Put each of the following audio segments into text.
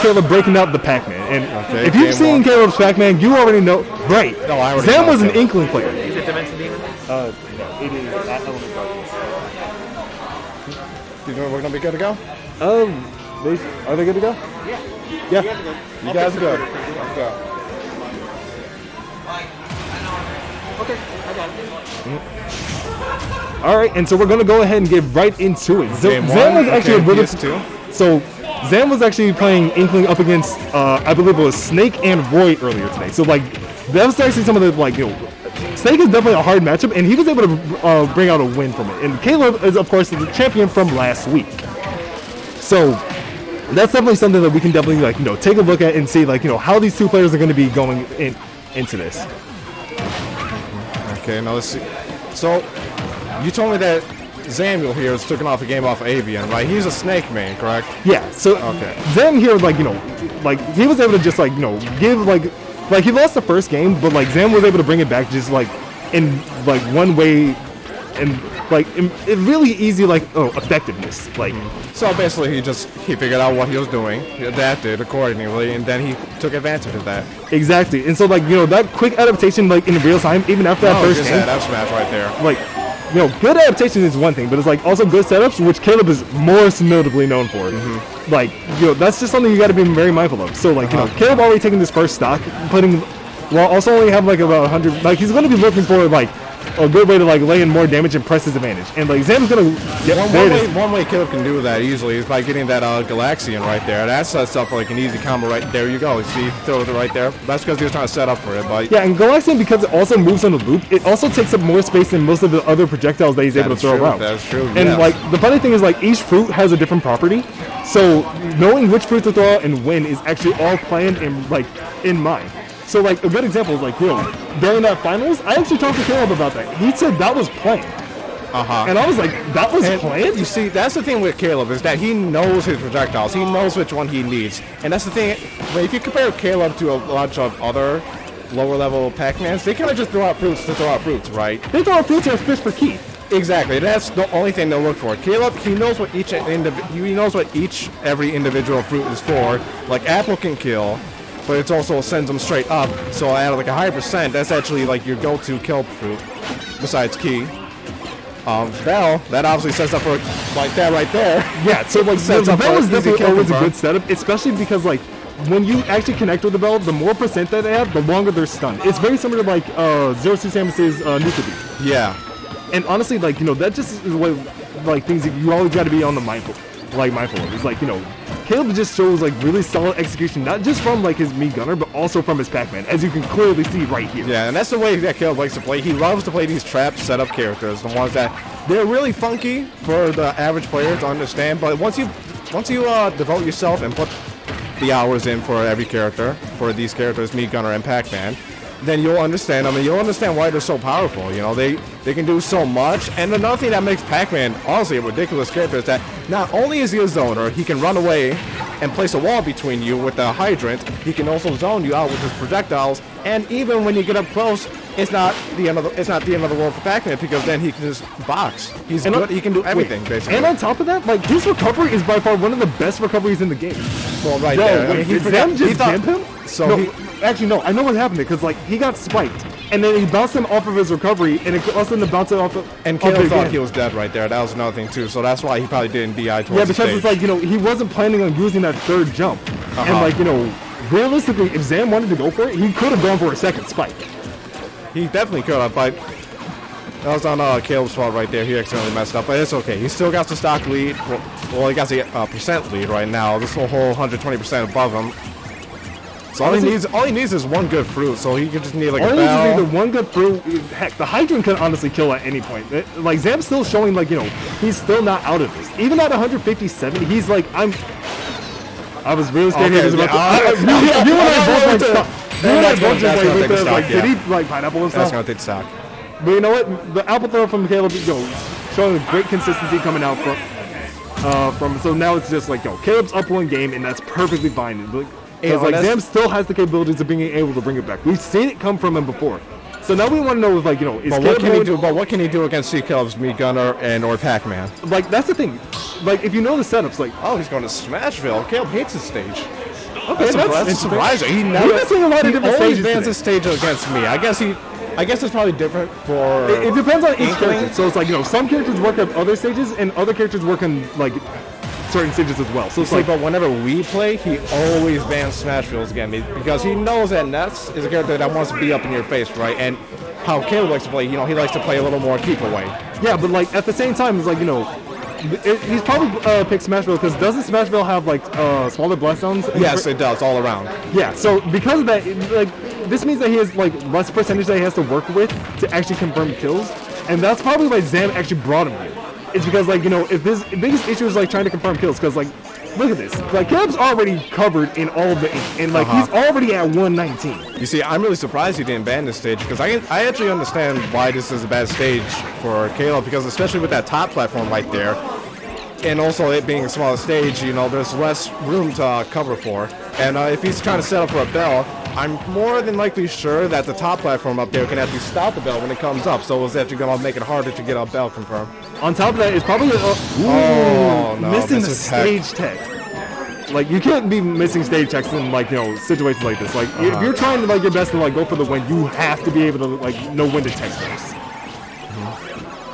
Caleb breaking out the Pac-Man. And if you've seen Caleb's Pac-Man, you already know. Right. No, I already Zam know was an Caleb. Inkling player. Is it Dimension Demon? No, it is Element Guardians. Do you know we're going to be good to go? Are they good to go? Yeah. You guys are good. Let's go. Okay, I got it. All right, and so we're going to go ahead and get right into it. Game Zam one, was actually a really... PS2. So Zam was actually playing Inkling up against, I believe it was Snake and Roy earlier today. So, like, that was actually some of the, like, Snake is definitely a hard matchup, and he was able to bring out a win from it. And Caleb is, of course, the champion from last week. So that's definitely something that we can definitely, like, take a look at and see, like, how these two players are going to be going into this. Okay, now let's see. So, you told me that Samuel here is taking off a game off Avian, right? He's a Snake main, correct? Yeah, so Zam here, like, like, he was able to just, like, give, like, he lost the first game, but, like, Zam was able to bring it back just, like, in, like, one way, and, like, in really easy, like, effectiveness, like. So basically, he figured out what he was doing, he adapted accordingly, and then he took advantage of that. Exactly, and so, like, that quick adaptation, like, in real time, even after that first game. That F smash right there. Like, good adaptation is one thing, but it's, like, also good setups, which Caleb is most notably known for. Like, that's just something you got to be very mindful of. So, like, Caleb already taking this first stock, while also only have, like, about 100, like, he's going to be looking for, like, a good way to, like, lay in more damage and press his advantage. And, like, Zam's going to get one way Caleb can do that easily is by getting that Galaxian right there. That sets up, like, an easy combo right there. You go. See, throw it right there. That's because he was trying to set up for it. But yeah, and Galaxian, because it also moves on the loop, it also takes up more space than most of the other projectiles that he's able to throw around. That's true. And, like, the funny thing is, like, each fruit has a different property. So, knowing which fruit to throw out and when is actually all planned and, like, in mind. So, like, a good example is, like, during that finals, I actually talked to Caleb about that. He said that was planned. And I was like, that was planned? You see, that's the thing with Caleb, is that he knows his projectiles. He knows which one he needs. And that's the thing, if you compare Caleb to a bunch of other lower-level Pac-Mans, they kind of just throw out fruits to throw out fruits, right? They throw out fruits and fish for key. Exactly. That's the only thing they'll look for. Caleb, he knows what every individual fruit is for. Like, apple can kill, but it also sends them straight up. So at like a high percent, that's actually like your go-to kill fruit, besides key. Bell, that obviously sets up for like that right there. Yeah, so like the Bell is definitely always a good setup, especially because like when you actually connect with the Bell, the more percent that they have, the longer they're stunned. It's very similar to like Zero Suit Samus's Nuka. Yeah. And honestly, like, that just is what, like, things that you always got to be on the mindful of. It's like, Caleb just shows, like, really solid execution, not just from, like, his Mii Gunner, but also from his Pac-Man, as you can clearly see right here. Yeah, and that's the way that Caleb likes to play. He loves to play these trap setup characters, the ones that, they're really funky for the average player to understand, but once you devote yourself and put the hours in for every character, for these characters, Mii Gunner and Pac-Man, then you'll understand them, and you'll understand why they're so powerful. They can do so much. And another thing that makes Pac-Man honestly a ridiculous character is that not only is he a zoner, he can run away and place a wall between you with the hydrant. He can also zone you out with his projectiles. And even when you get up close, it's not the end of the world for Pac-Man, because then he can just box. He's good. He can do everything basically. And on top of that, like, his recovery is by far one of the best recoveries in the game. Well, right there. Wait, did Zam just jump him? Actually, no. I know what happened because like he got spiked, and then he bounced him off of his recovery, and it caused him to bounce it off. And Caleb thought he was dead right there. That was another thing too. So that's why he probably didn't DI towards the stage. It's like he wasn't planning on using that third jump, and like realistically, if Zam wanted to go for it, he could have gone for a second spike. He definitely could have, but that was on Caleb's fault right there. He accidentally messed up, but it's okay. He still got the stock lead. Well, he got the percent lead right now. This whole 120% above him. So all he needs is one good fruit. So he could just need like a bell. All he needs is either one good fruit. Heck, the Hydrant can honestly kill at any point. Like Zam's still showing like he's still not out of this. Even at 157, he's like I was really scared he was about to. You and I both like stop. You and I both just like with the like. Did he like pineapple and stuff? That's gonna take stock. But you know what? The apple throw from Caleb, showing great consistency coming out from. So now it's just like Caleb's up one game, and that's perfectly fine. Because like Zam still has the capabilities of being able to bring it back. We've seen it come from him before. So now we want to know, like, is Caleb what can he do against C.Kaleb's Mii Gunner and or Pac-Man? Like, that's the thing. Like, if you know the setups, like, oh, he's going to Smashville. Caleb hates his stage. Okay, That's surprising. He We've been seeing a lot of different always stages bans today. his stage against me. I guess it's probably different for. It depends on each Inkling. character. So it's like, some characters work on other stages, and other characters work on, like, certain stages as well. So it's Like, like, but whenever we play, he always bans Smash Fields again because he knows that Ness is a character that wants to be up in your face, right? And how Kaleb likes to play, he likes to play a little more keep away. yeah, but, like, at the same time, it's like, he's probably picked Smashville because doesn't Smashville have, like, smaller blast zones? Yes, it does, all around. Yeah, so because of that, this means that he has, like, less percentage that he has to work with to actually confirm kills, and that's probably why Zam actually brought him here. It's because, like, if his biggest issue is, like, trying to confirm kills, because, like, look at this. Like, Kaleb's already covered in all of the ink, and, like, he's already at 119. You see, I'm really surprised he didn't ban this stage because I actually understand why this is a bad stage for Kaleb because especially with that top platform right there, and also it being a smaller stage, there's less room to cover for. And if he's trying to set up for a bell, I'm more than likely sure that the top platform up there can actually stop the bell when it comes up, so it's actually going to make it harder to get a bell confirmed. On top of that, it's probably no, missing the misses tech. stage tech. Like, you can't be missing stage checks in, like, situations like this. Like, if you're trying to, like, your best to, like, go for the win, you have to be able to, like, know when to tech first.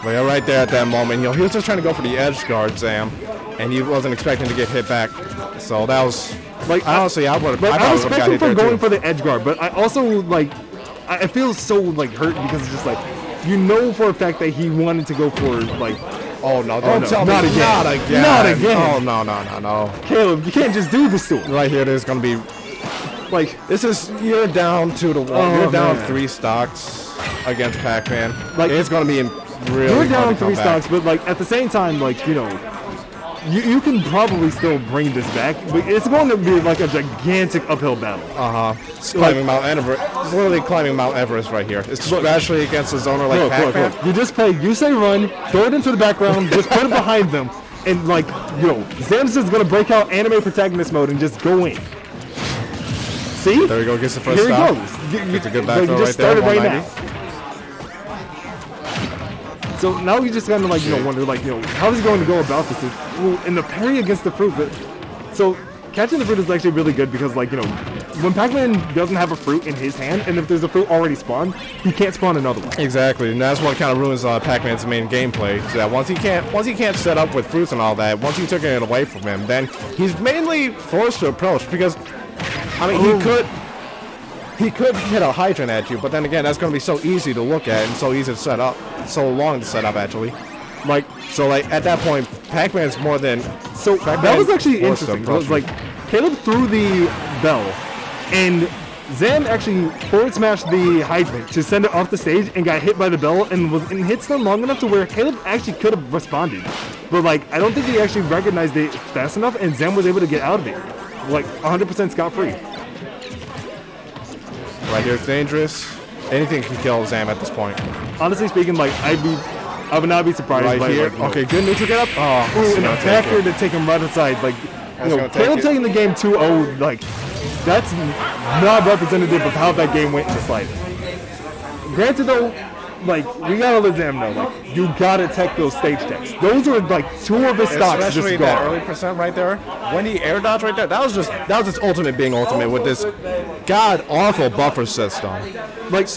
Well, yeah, right there at that moment, he was just trying to go for the edge guard, Zam, and he wasn't expecting to get hit back. So that was, Like, honestly, I would have I got respect him hit for there going too. for the edge guard, but I also, like, I feel so, like, hurt because it's just, like, for a fact that he wanted to go for, like, Oh no! Don't no, tell not me! again. Not again! Not again. Oh no! Kaleb, you can't just do this to him. Right here, there's gonna be. Like, You're down 2-1. Oh, You're down man. 3 stocks against Pac-Man. Like, it's gonna be really you're hard down to come 3 back. stocks, but, like, at the same time, like, you can probably still bring this back, but it's going to be, like, a gigantic uphill battle. It's climbing Mount Everest. It's literally climbing Mount Everest right here. Especially against a zoner like Pac-Man. Look. You just play, you say run, throw it into the background, just put it behind them, and, like, Zam's just going to break out anime protagonist mode and just go in. See? There we go. Gets the first Here he stop. goes. Gets a good Like, back you throw just right there. started right 190. now. So now you just kind of, like, wonder, like, how is he going to go about this? Well, in the parry against the fruit, but so catching the fruit is actually really good because, like, when Pac-Man doesn't have a fruit in his hand, and if there's a fruit already spawned, he can't spawn another one. Exactly, and that's what kind of ruins Pac-Man's main gameplay. So that once he can't set up with fruits and all that, once you took it away from him, then he's mainly forced to approach because, I mean, he could hit a hydrant at you, but then again, that's going to be so easy to look at and so easy to set up, so long to set up actually. Like, at that point, Pac-Man's more than So that was actually interesting. It was like Kaleb threw the bell, and Zam actually forward smashed the hydrant to send it off the stage and got hit by the bell and hit stun long enough to where Kaleb actually could have responded. But, like, I don't think he actually recognized it fast enough, and Zam was able to get out of it, like, 100% scot-free. Right here, it's dangerous. Anything can kill Zam at this point. Honestly speaking, like, I would not be surprised. Right by, here. like, Okay, good neutral get up. Oh, Ooh, and a gonna take backer it. to take him right inside. Like, gonna take Kaleb it. taking the game 2-0, like, that's not representative of how that game went in the slightest. Granted, though, like, we gotta let Zam know, like, you gotta tech those stage techs. Those are, like, 2 of his stocks Especially just that gone. early percent right there. When he air dodge right there, that was just ultimate being ultimate with this god awful buffer system. Like, So